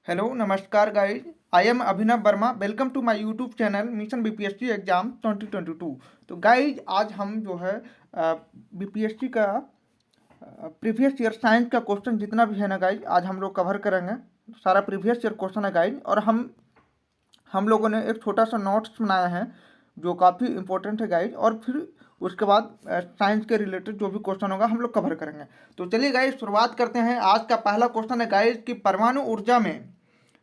Hello नमस्कार guys. I am Abhinav Verma. Welcome to my YouTube channel mission BPSC exam 2022। तो guys आज हम जो है बीपीएससी का प्रीवियस ईयर साइंस का क्वेश्चन जितना भी है ना गाइज, आज हम लोग कवर करेंगे। सारा प्रीवियस ईयर क्वेश्चन है गाइज, और हम लोगों ने एक छोटा सा नोट्स बनाया है जो काफ़ी इंपॉर्टेंट है गाइज, और फिर उसके बाद साइंस के रिलेटेड जो भी क्वेश्चन होगा हम लोग कवर करेंगे। तो चलिए गाइज शुरुआत करते हैं। आज का पहला क्वेश्चन है गाइज कि परमाणु ऊर्जा में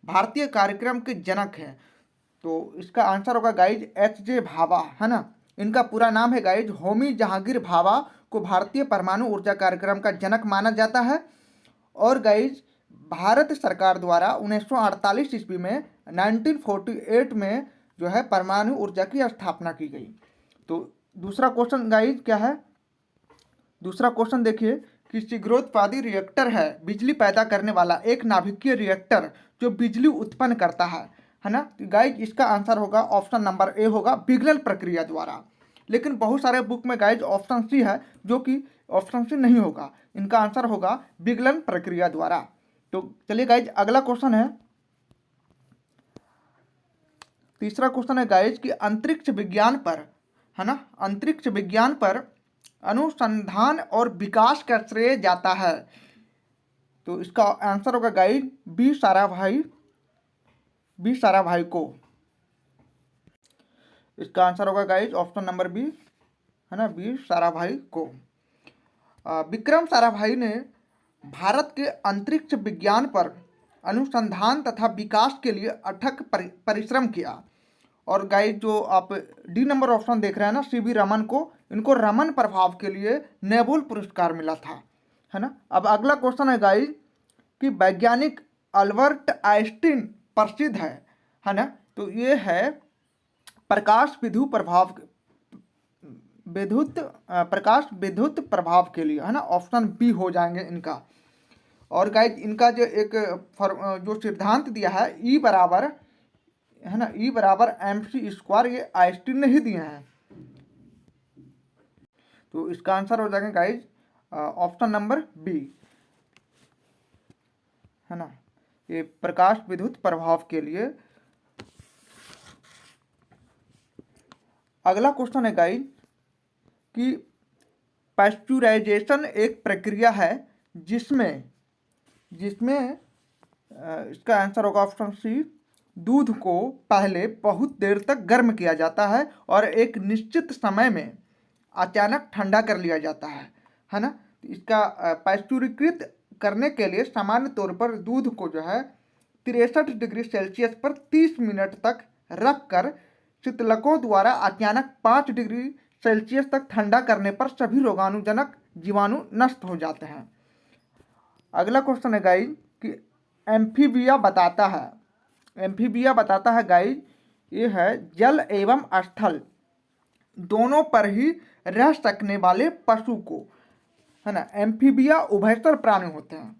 भारतीय कार्यक्रम के जनक हैं। तो इसका आंसर होगा गाइज एच जे भाभा, है ना। इनका पूरा नाम है गाइज होमी जहांगीर भाभा को भारतीय परमाणु ऊर्जा कार्यक्रम का जनक माना जाता है। और गाइज भारत सरकार द्वारा 1948 ईस्वी में 1948 में जो है परमाणु ऊर्जा की स्थापना की गई। तो दूसरा क्वेश्चन गाइज क्या है, दूसरा क्वेश्चन देखिए कि शीघ्रोत्पादी रिएक्टर है बिजली पैदा करने वाला एक नाभिकीय रिएक्टर जो बिजली उत्पन्न करता है ना। गाइज इसका आंसर होगा ऑप्शन नंबर ए होगा विग्लन प्रक्रिया द्वारा। लेकिन बहुत सारे बुक में गाइज ऑप्शन सी है, जो कि ऑप्शन सी नहीं होगा। इनका आंसर होगा विग्लन प्रक्रिया द्वारा। तो चलिए गाइज अगला क्वेश्चन है। तीसरा क्वेश्चन है गाइज कि अंतरिक्ष विज्ञान पर, है ना, अंतरिक्ष विज्ञान पर अनुसंधान और विकास का श्रेय जाता है। तो इसका आंसर होगा गाइड बी साराभाई को। इसका आंसर होगा गाइड ऑप्शन नंबर बी, है ना, बी साराभाई को। विक्रम साराभाई ने भारत के अंतरिक्ष विज्ञान पर अनुसंधान तथा विकास के लिए अथक परिश्रम किया। और गाइड जो आप डी नंबर ऑप्शन देख रहे हैं ना, सीवी रमन को, इनको रमन प्रभाव के लिए नेबुल पुरस्कार मिला था, है ना। अब अगला क्वेश्चन है गाइड कि वैज्ञानिक अल्बर्ट आइंस्टीन प्रसिद्ध है ना। तो ये है प्रकाश विद्युत प्रभाव के लिए, है ना। ऑप्शन बी हो जाएंगे इनका। और गाइज इनका जो एक जो सिद्धांत दिया है ई बराबर, है ना, ई बराबर mc², ये आइंस्टीन ने ही दिए हैं। तो इसका आंसर हो जाएगा गाइज ऑप्शन नंबर बी, है ना, ये प्रकाश विद्युत प्रभाव के लिए। अगला क्वेश्चन है गाइज कि पैस्चुराइजेशन एक प्रक्रिया है जिसमें इसका आंसर होगा ऑप्शन सी, दूध को पहले बहुत देर तक गर्म किया जाता है और एक निश्चित समय में अचानक ठंडा कर लिया जाता है ना। इसका पैस्चुरीकृत करने के लिए सामान्य तौर पर दूध को जो है 63 डिग्री सेल्सियस पर 30 मिनट तक रखकर शीतलकों द्वारा अचानक 5 डिग्री सेल्सियस तक ठंडा करने पर सभी रोगाणुजनक जीवाणु नष्ट हो जाते हैं। अगला क्वेश्चन है गाइज कि एम्फीबिया बताता है गाइज, ये है जल एवं स्थल दोनों पर ही रह सकने वाले पशु को, है ना। एम्फीबिया उभयचर प्राणी होते हैं।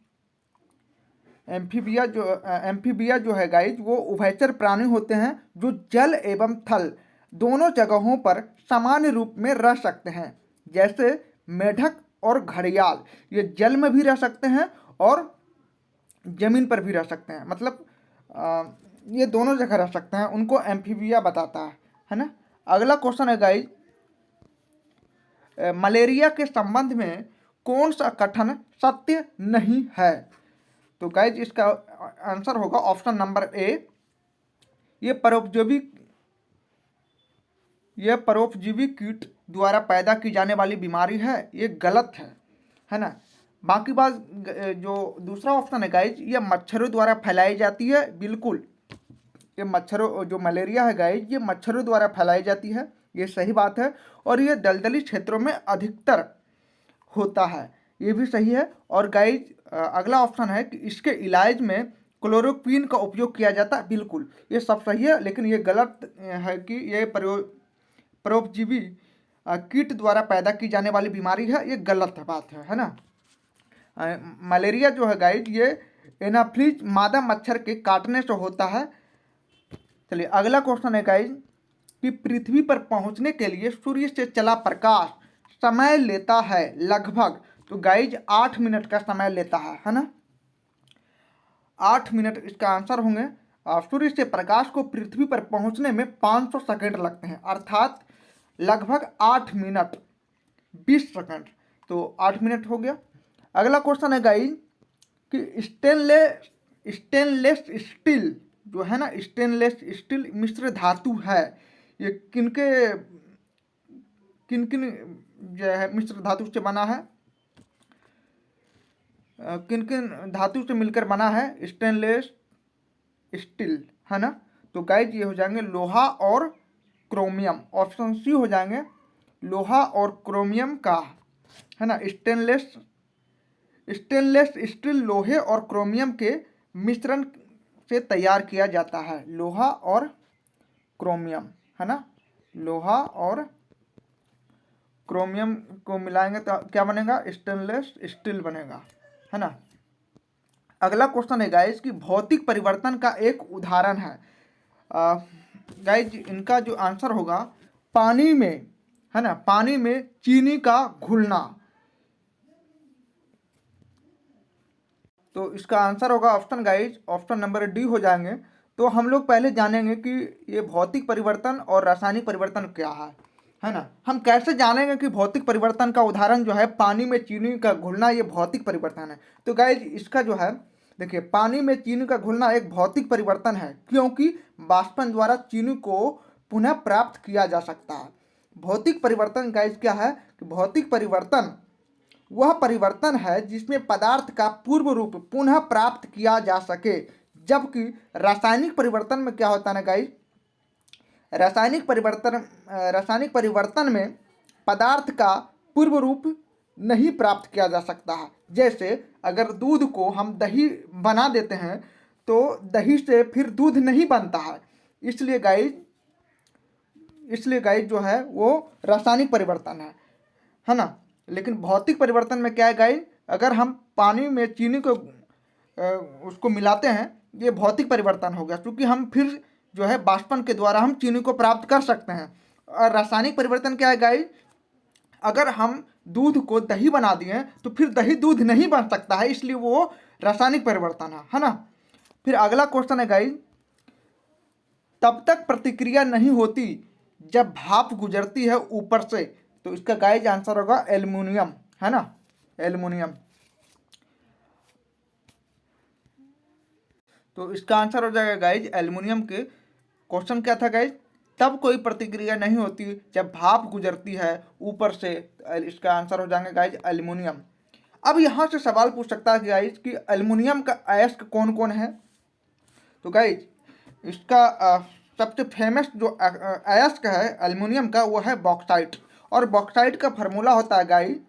एम्फीबिया जो है गाइज वो उभयचर प्राणी होते हैं जो जल एवं थल दोनों जगहों पर सामान्य रूप में रह सकते हैं। जैसे मेढक और घड़ियाल, ये जल में भी रह सकते हैं और जमीन पर भी रह सकते हैं, मतलब ये दोनों जगह रह सकते हैं, उनको एम्फीबिया बताता है ना। अगला क्वेश्चन है गाइज मलेरिया के संबंध में कौन सा कथन सत्य नहीं है। तो गाइज इसका आंसर होगा ऑप्शन नंबर ए, ये परोपजीवी कीट द्वारा पैदा की जाने वाली बीमारी है, ये गलत है ना। बाकी बात जो दूसरा ऑप्शन है गाइज ये मच्छरों द्वारा फैलाई जाती है, बिल्कुल ये मच्छरों, जो मलेरिया है गाइज ये मच्छरों द्वारा फैलाई जाती है, ये सही बात है। और ये दलदली क्षेत्रों में अधिकतर होता है, ये भी सही है। और गाइज अगला ऑप्शन है कि इसके इलाज में क्लोरोक्विन का उपयोग किया जाता है, बिल्कुल ये सब सही है। लेकिन ये गलत है कि ये परोपजीवी कीट द्वारा पैदा की जाने वाली बीमारी है, ये गलत बात है ना। मलेरिया जो है गाइज ये एनाफ्लीज मादा मच्छर के काटने से होता है। चलिए अगला क्वेश्चन है गाइज कि पृथ्वी पर पहुंचने के लिए सूर्य से चला प्रकाश समय लेता है लगभग, तो गाइज 8 मिनट का समय लेता है ना। 8 मिनट इसका आंसर होंगे। सूर्य से प्रकाश को पृथ्वी पर पहुंचने में 500 सेकेंड लगते हैं, अर्थात लगभग 8 मिनट 20 सेकेंड। तो 8 मिनट हो गया। अगला क्वेश्चन है गाइज कि स्टेनलेस स्टील जो है ना, स्टेनलेस स्टील मिश्र धातु है, ये किनके किन किन जो है मिश्र धातु से बना है, किन किन धातु से मिलकर बना है स्टेनलेस स्टील, है ना। तो गाइज ये हो जाएंगे लोहा और क्रोमियम, ऑप्शन सी हो जाएंगे लोहा और क्रोमियम का, है ना। स्टेनलेस स्टील लोहे और क्रोमियम के मिश्रण से तैयार किया जाता है, लोहा और क्रोमियम, है ना। लोहा और क्रोमियम को मिलाएंगे तो क्या बनेगा, स्टेनलेस स्टील बनेगा, है ना। अगला क्वेश्चन है गाइज कि भौतिक परिवर्तन का एक उदाहरण है। गाइज इनका जो आंसर होगा पानी में, है ना, पानी में चीनी का घुलना। तो इसका आंसर होगा option guys option number D हो जाएंगे। तो हम लोग पहले जानेंगे कि ये भौतिक परिवर्तन और रासायनिक परिवर्तन क्या है ना। हम कैसे जानेंगे कि भौतिक परिवर्तन का उदाहरण जो है पानी में चीनी का घुलना ये भौतिक परिवर्तन है। तो गाइज इसका जो है देखिए, पानी में चीनी का घुलना एक भौतिक परिवर्तन है क्योंकि वाष्पन द्वारा चीनी को पुनः प्राप्त किया जा सकता है। भौतिक परिवर्तन गाइज क्या है कि भौतिक परिवर्तन वह परिवर्तन है जिसमें पदार्थ का पूर्व रूप पुनः प्राप्त किया जा सके, जबकि रासायनिक परिवर्तन में क्या होता है ना गाइज, रासायनिक परिवर्तन में पदार्थ का पूर्व रूप नहीं प्राप्त किया जा सकता है। जैसे अगर दूध को हम दही बना देते हैं तो दही से फिर दूध नहीं बनता है, इसलिए गाइज जो है वो रासायनिक परिवर्तन है ना। लेकिन भौतिक परिवर्तन में क्या है गाइज, अगर हम पानी में चीनी को उसको मिलाते हैं, ये भौतिक परिवर्तन हो गया क्योंकि हम फिर जो है वाष्पन के द्वारा हम चीनी को प्राप्त कर सकते हैं। और रासायनिक परिवर्तन क्या है गाइज, अगर हम दूध को दही बना दिए तो फिर दही दूध नहीं बन सकता है, इसलिए वो रासायनिक परिवर्तन है ना। फिर अगला क्वेश्चन है गाइज, तब तक प्रतिक्रिया नहीं होती जब भाप गुजरती है ऊपर से। तो इसका गाइज आंसर होगा एल्युमिनियम, है ना, एल्युमिनियम। तो इसका आंसर हो जाएगा गाइज एल्युमिनियम के। क्वेश्चन क्या था गाइज, तब कोई प्रतिक्रिया नहीं होती जब भाप गुजरती है ऊपर से। इसका आंसर हो जाएंगे गाइज एल्युमिनियम। अब यहाँ से सवाल पूछ सकता है गाइज कि एल्युमिनियम का अयस्क कौन कौन है। तो गाइज इसका सबसे फेमस जो अयस्क है एल्युमिनियम का वो है बॉक्साइट, और बॉक्साइट का फार्मूला होता है गाइज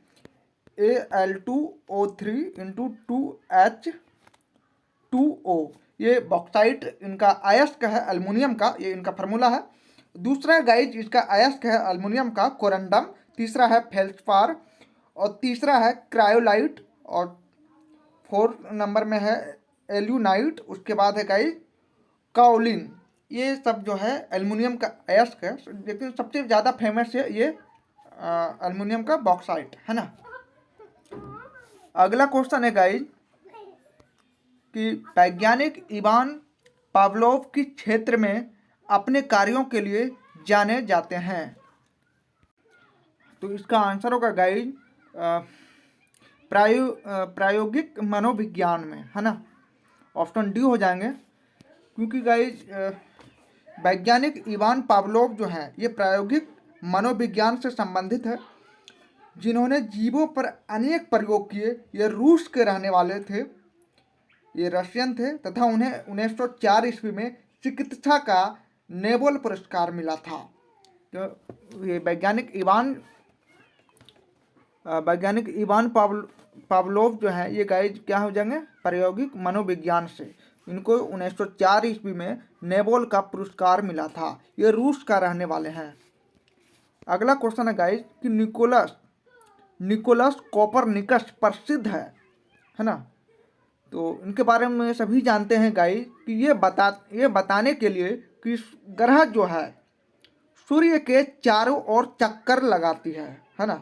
Al2O3 इंटू 2H2O। ये बॉक्साइट इनका अयस्क है एल्युमिनियम का, ये इनका फार्मूला है। दूसरा गाइज इसका अयस्क है एल्युमिनियम का कोरंडम, तीसरा है फेल्सपार, और तीसरा है क्रायोलाइट, और 4 नंबर में है एल्यूनाइट। उसके बाद है गाइज काओलिन। ये सब जो है एल्युमिनियम का अयस्क है, लेकिन सबसे ज़्यादा फेमस है ये एल्युमिनियम का बॉक्साइट, है ना। अगला क्वेश्चन है गाइज कि वैज्ञानिक इवान पावलोव किस क्षेत्र में अपने कार्यों के लिए जाने जाते हैं। तो इसका आंसर होगा गाइज प्रायोगिक मनोविज्ञान में, है ना, ऑप्शन डी हो जाएंगे। क्योंकि गाइज वैज्ञानिक इवान पावलोव जो है ये प्रायोगिक मनोविज्ञान से संबंधित है, जिन्होंने जीवों पर अनेक प्रयोग किए। ये रूस के रहने वाले थे, ये रशियन थे, तथा उन्हें 1904 ईस्वी में चिकित्सा का नोबेल पुरस्कार मिला था। तो ये वैज्ञानिक इवान पावलोव जो है ये गाइज क्या हो जाएंगे, प्रायोगिक मनोविज्ञान से। इनको 1904 ईस्वी में नोबेल का पुरस्कार मिला था, ये रूस का रहने वाले हैं। अगला क्वेश्चन है गाइज कि निकोलस कोपरनिकस प्रसिद्ध है ना। तो इनके बारे में सभी जानते हैं गाइज कि ये बताने के लिए कि ग्रह जो है सूर्य के चारों ओर चक्कर लगाती है ना।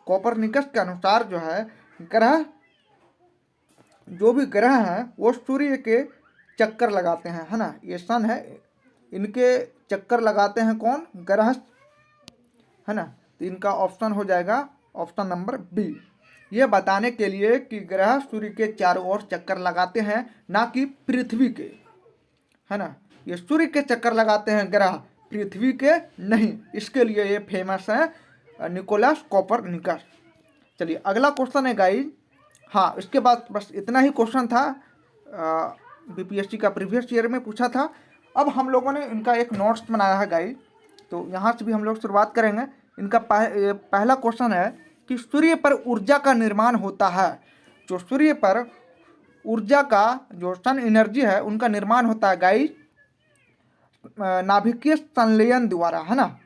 कोपरनिकस के अनुसार जो है ग्रह जो भी ग्रह हैं वो सूर्य के चक्कर लगाते हैं, है ना। ये सन है, इनके चक्कर लगाते हैं कौन? ग्रह, है ना। तो इनका ऑप्शन हो जाएगा ऑप्शन नंबर बी। ये बताने के लिए कि ग्रह सूर्य के चारों ओर चक्कर लगाते हैं, ना कि पृथ्वी के, है ना। ये सूर्य के चक्कर लगाते हैं ग्रह, पृथ्वी के नहीं। इसके लिए ये फेमस है निकोलस कोपरनिकस। चलिए अगला क्वेश्चन है गाइज। हाँ, इसके बाद बस इतना ही क्वेश्चन था, बीपीएससी का प्रीवियस ईयर में पूछा था। अब हम लोगों ने इनका एक नोट्स बनाया है गाइज, तो यहाँ से भी हम लोग शुरुआत करेंगे। इनका पहला क्वेश्चन है कि सूर्य पर ऊर्जा का निर्माण होता है। जो सूर्य पर ऊर्जा का, जो सन एनर्जी है, उनका निर्माण होता है गाइज नाभिकीय संलयन द्वारा, है ना।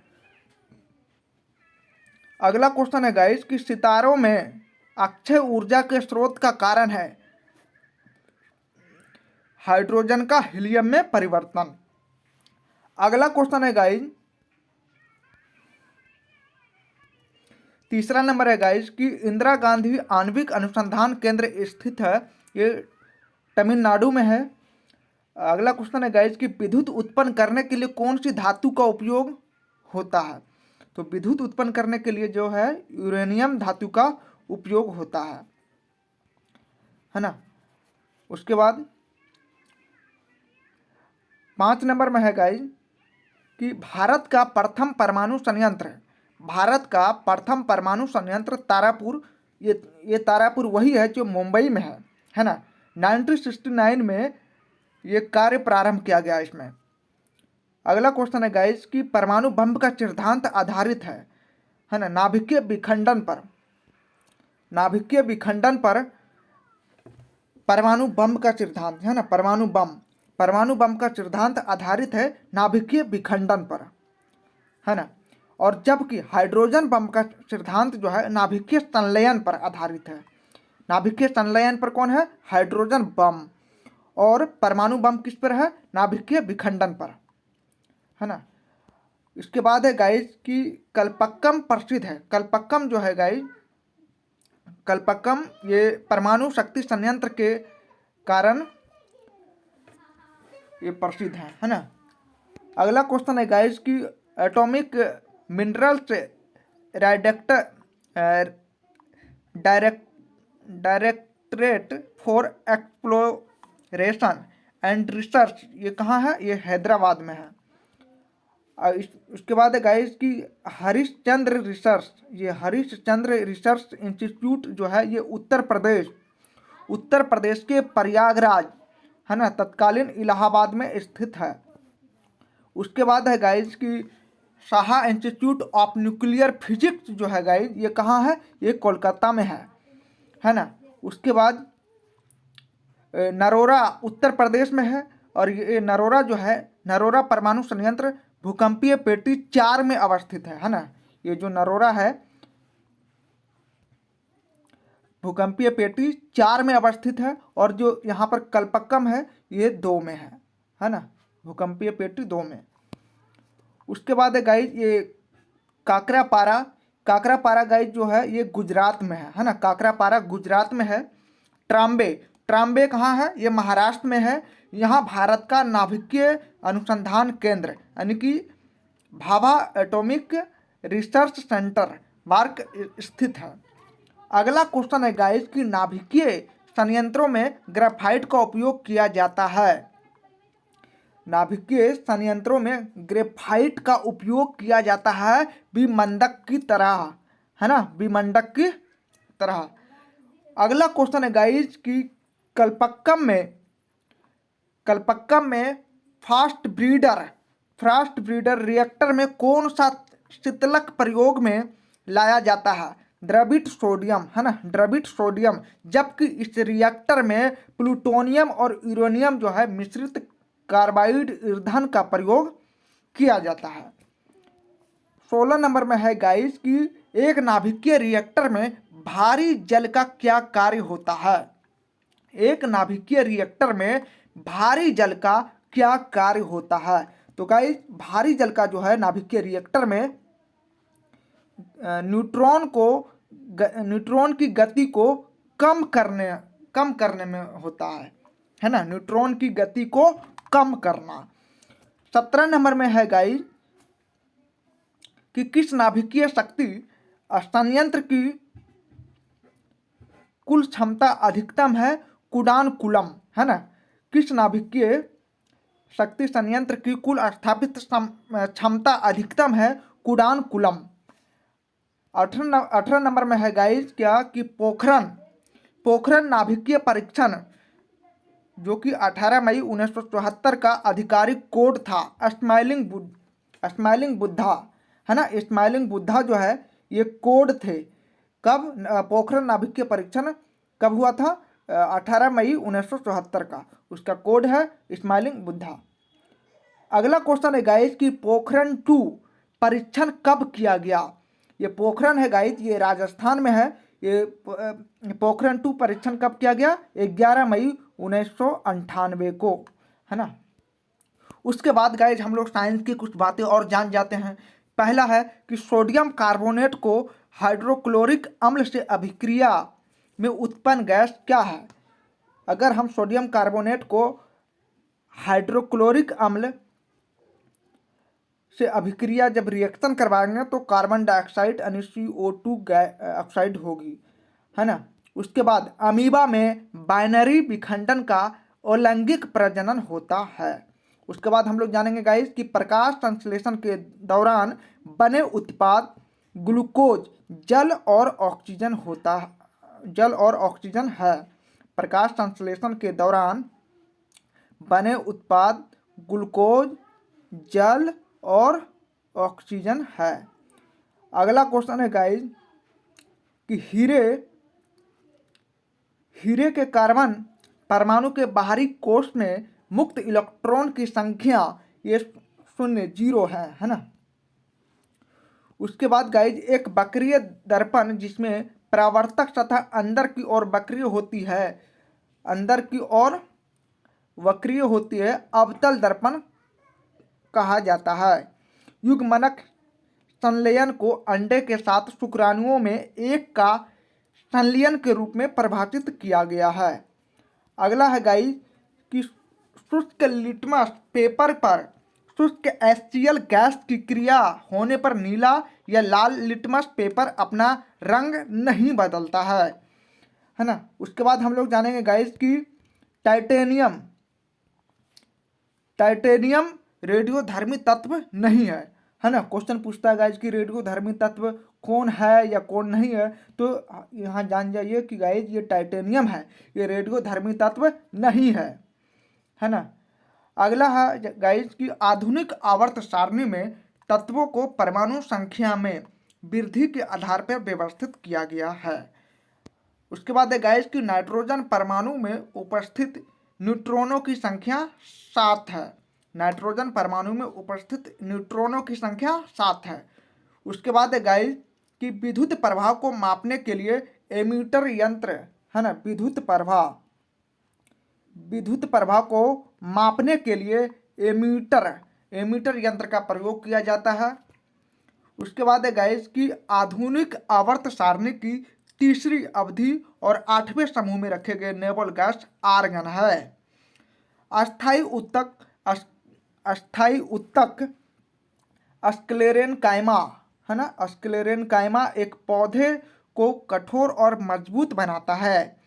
अगला क्वेश्चन है गाइज कि सितारों में अक्षय ऊर्जा के स्रोत का कारण है हाइड्रोजन का हीलियम में परिवर्तन। अगला क्वेश्चन है गाइज, तीसरा नंबर है गाइज कि इंदिरा गांधी आणविक अनुसंधान केंद्र स्थित है, ये तमिलनाडु में है। अगला क्वेश्चन है गाइज कि विद्युत उत्पन्न करने के लिए कौन सी धातु का उपयोग होता है। तो विद्युत उत्पन्न करने के लिए जो है यूरेनियम धातु का उपयोग होता है ना। उसके बाद 5 नंबर में है गाइज कि भारत का प्रथम परमाणु संयंत्र तारापुर, ये तारापुर वही है जो मुंबई में है ना। 1969 में ये कार्य प्रारंभ किया गया इसमें। अगला क्वेश्चन है गाइज कि परमाणु बम का सिद्धांत आधारित है ना नाभिकीय विखंडन पर परमाणु बम का सिद्धांत, है ना। परमाणु बम का सिद्धांत आधारित है नाभिकीय विखंडन पर, है ना। और जबकि हाइड्रोजन बम का सिद्धांत जो है नाभिकीय संलयन पर आधारित है। नाभिकीय संलयन पर कौन है? Hydrogen bomb. और परमाणु बम किस पर है? नाभिकीय विखंडन पर, है ना। इसके बाद है गाइज कि कल्पक्कम प्रसिद्ध है। कल्पक्कम जो है गाइज, कल्पक्कम ये परमाणु शक्ति संयंत्र के कारण ये प्रसिद्ध है ना। अगला क्वेश्चन है गाइज कि atomic minerals directorate for exploration and research, ये कहाँ है? ये हैदराबाद में है। उसके बाद है गाइज कि हरिश्चंद्र रिसर्च इंस्टीट्यूट जो है ये उत्तर प्रदेश के प्रयागराज, है ना, तत्कालीन इलाहाबाद में स्थित है। उसके बाद है गाइज कि Saha institute of nuclear physics जो है गाइज ये कहाँ है? ये कोलकाता में है ना। उसके बाद नरोरा उत्तर प्रदेश में है, और ये नरोरा जो है, नरोरा परमाणु संयंत्र भूकंपीय पेटी 4 में अवस्थित है ना। ये जो नरोरा है भूकंपीय पेटी 4 में अवस्थित है, और जो यहाँ पर कल्पक्कम है ये 2 में है ना, भूकंपीय पेटी 2 में। उसके बाद है गाइज ये काकरापारा गाइज जो है ये गुजरात में है ना। काकरापारा गुजरात में है। ट्राम्बे कहाँ है? ये महाराष्ट्र में है। यहाँ भारत का नाभिकीय अनुसंधान केंद्र यानी कि Bhabha atomic research centre mark स्थित है। अगला क्वेश्चन है गाइज कि नाभिकीय संयंत्रों में ग्रेफाइट का उपयोग किया जाता है। नाभिकीय संयंत्रों में ग्रेफाइट का उपयोग किया जाता है विमंडक की तरह, है ना, विमंडक की तरह। अगला क्वेश्चन है गाइज कि कल्पक्कम में फास्ट ब्रीडर रिएक्टर में कौन सा शीतलक प्रयोग में लाया जाता है? द्रवित सोडियम, है ना, द्रवित सोडियम। जबकि इस रिएक्टर में प्लूटोनियम और यूरेनियम जो है मिश्रित कार्बाइड ईंधन का प्रयोग किया जाता है। 16 नंबर में है गाइस कि एक नाभिकीय रिएक्टर में भारी जल का क्या कार्य होता है? एक नाभिकीय रिएक्टर में भारी जल का क्या कार्य होता है? तो गाइस भारी जल का जो है नाभिकीय रिएक्टर में न्यूट्रॉन की गति को कम कम करने में होता है ना, न्यूट्रॉन की गति को कम करना। 17 नंबर में है गाइस कि किस नाभिकीय शक्ति संयंत्र की कुल क्षमता अधिकतम है, कूडान कूलम, है ना। किस नाभिकीय शक्ति संयंत्र की कुल स्थापित क्षमता अधिकतम है, कूडान कूलम। 18 नंबर में है गाइस क्या कि पोखरण नाभिकीय परीक्षण जो कि 18 मई 1974 का आधिकारिक कोड था, स्माइलिंग बुद्धा, है ना। स्माइलिंग बुद्धा जो है ये कोड थे। कब पोखरण नाभिकीय परीक्षण कब हुआ था? 18 मई 1974 का, उसका कोड है स्माइलिंग बुद्धा। अगला क्वेश्चन है गाइस कि पोखरण 2 परीक्षण कब किया गया? ये पोखरण है गाइस, ये राजस्थान में है। ये पोखरण 2 परीक्षण कब किया गया? 11 मई 1998 को, है ना। उसके बाद गाइस हम लोग साइंस की कुछ बातें और जान जाते हैं। पहला है कि सोडियम कार्बोनेट को हाइड्रोक्लोरिक अम्ल से अभिक्रिया में उत्पन्न गैस क्या है? अगर हम सोडियम कार्बोनेट को हाइड्रोक्लोरिक अम्ल से अभिक्रिया जब रिएक्शन करवाएंगे तो कार्बन डाइऑक्साइड यानी CO2 ऑक्साइड होगी, है ना। उसके बाद अमीबा में बाइनरी विखंडन का अलैंगिक प्रजनन होता है। उसके बाद हम लोग जानेंगे गाइस कि प्रकाश संश्लेषण के दौरान बने उत्पाद ग्लूकोज, जल और ऑक्सीजन है। प्रकाश संश्लेषण के दौरान बने उत्पाद ग्लूकोज, जल और ऑक्सीजन है। अगला क्वेश्चन है गाइस कि हीरे के कार्बन परमाणु के बाहरी कोश में मुक्त इलेक्ट्रॉन की संख्या ये 0 है ना। उसके बाद गाइस एक वक्रीय दर्पण जिसमें परावर्तक सतह अंदर की ओर वक्रीय होती है, अवतल दर्पण कहा जाता है। युग्मनक संलयन को अंडे के साथ शुक्राणुओं में एक का संलयन के रूप में परिभाषित किया गया है। अगला है गाइस कि शुष्क लिटमस पेपर पर शुष्क HCl गैस की क्रिया होने पर नीला या लाल लिटमस पेपर अपना रंग नहीं बदलता है ना। उसके बाद हम लोग जानेंगे गाइस कि टाइटेनियम रेडियोधर्मी तत्व नहीं है ना। क्वेश्चन पूछता है गाइस कि रेडियोधर्मी तत्व कौन है या कौन नहीं है, तो यहाँ जान जाइए कि गाइस ये टाइटेनियम है, ये रेडियोधर्मी तत्व नहीं है ना। अगला है गाइस कि आधुनिक आवर्त सारणी में तत्वों को परमाणु संख्या में वृद्धि के आधार पर व्यवस्थित किया गया है। उसके बाद है गाइस कि नाइट्रोजन परमाणु में उपस्थित न्यूट्रॉनों की संख्या 7 है। नाइट्रोजन परमाणु में उपस्थित न्यूट्रॉनों की संख्या 7 है। उसके बाद है गाइस कि विद्युत प्रवाह को मापने के लिए एमीटर यंत्र, है ना, विद्युत प्रवाह को मापने के लिए एमीटर यंत्र का प्रयोग किया जाता है। उसके बाद है गाइस कि आधुनिक आवर्त सारणी की तीसरी अवधि और 8वें समूह में रखे गए नेबल गैस आर्गन है। अस्थायी उत्तक स्क्लेरेनकाइमा, है ना। स्क्लेरेनकाइमा एक पौधे को कठोर और मजबूत बनाता है।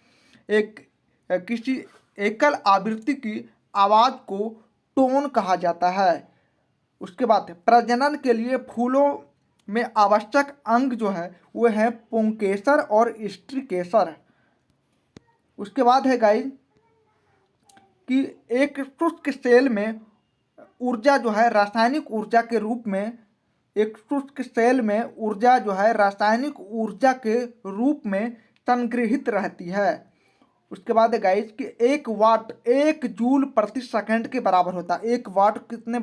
किसी एकल आवृत्ति की आवाज़ को टोन कहा जाता है। उसके बाद प्रजनन के लिए फूलों में आवश्यक अंग जो है वो है पुंकेसर और स्ट्रिकेसर। उसके बाद है गाइस कि एक शुष्क सेल में ऊर्जा जो है रासायनिक ऊर्जा के रूप में संग्रहित रहती है। उसके बाद है गाइस कि 1 वाट 1 जूल प्रति सेकंड के बराबर होता है। 1 वाट कितने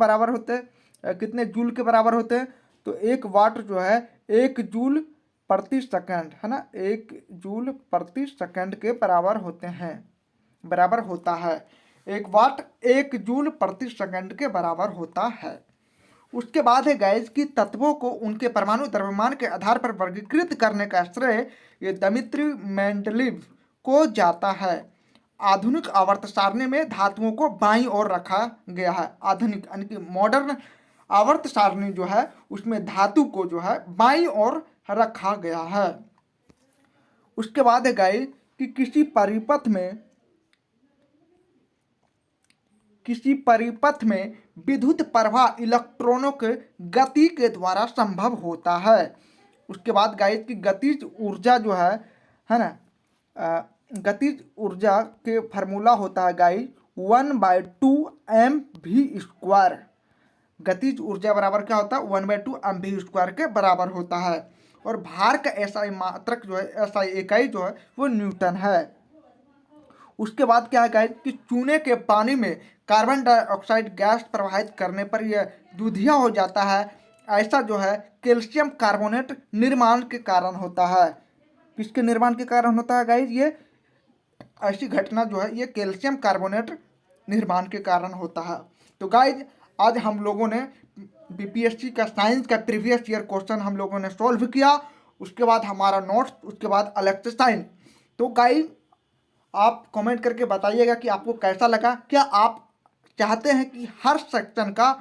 जूल के बराबर होते हैं? तो 1 वाट जो है 1 जूल प्रति सेकंड, है ना, 1 जूल प्रति सेकंड के बराबर होता है। 1 वाट 1 जूल प्रति सेकंड के बराबर होता है। उसके बाद है गाइस कि तत्वों को उनके परमाणु द्रव्यमान के आधार पर वर्गीकृत करने का श्रेय ये दमित्री मेंडलीव को जाता है। आधुनिक आवर्त सारणी में धातुओं को बाईं ओर रखा गया है। आधुनिक यानी कि मॉडर्न आवर्त सारणी जो है उसमें धातु को जो है बाईं ओर रखा गया है। उसके बाद है गाइस कि किसी परिपथ में विद्युत प्रवाह इलेक्ट्रॉनों के गति के द्वारा संभव होता है। उसके बाद गाइस की गतिज ऊर्जा जो है ना, गतिज ऊर्जा के फार्मूला होता है गाइस 1/2 mv²। गतिज ऊर्जा बराबर क्या होता है 1/2 mv² के बराबर होता है। और भार का एसआई मात्रक जो है, एसआई इकाई जो है वो न्यूटन है। उसके बाद क्या है गाइस कि चूने के पानी में कार्बन डाइऑक्साइड गैस प्रवाहित करने पर यह दूधिया हो जाता है। ऐसा जो है कैल्शियम कार्बोनेट निर्माण के कारण होता है। किसके निर्माण के कारण होता है गाइस? ये ऐसी घटना जो है ये कैल्शियम कार्बोनेट निर्माण के कारण होता है। तो गाइस आज हम लोगों ने बीपीएससी का साइंस का प्रीवियस ईयर क्वेश्चन हम लोगों ने सॉल्व किया। उसके बाद हमारा नोट्स, उसके बाद इलेक्ट्रिक साइन। तो गाइस आप कमेंट करके बताइएगा कि आपको कैसा लगा। क्या आप चाहते हैं कि हर सेक्शन का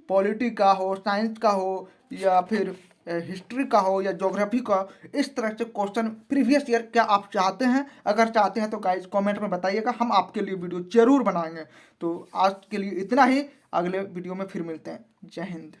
पॉलिटी का हो, साइंस का हो, या फिर हिस्ट्री का हो, या ज्योग्राफी का, इस तरह से क्वेश्चन प्रीवियस ईयर क्या आप चाहते हैं? अगर चाहते हैं तो गाइस कमेंट में बताइएगा, हम आपके लिए वीडियो जरूर बनाएंगे। तो आज के लिए इतना ही, अगले वीडियो में फिर मिलते हैं। जय हिंद।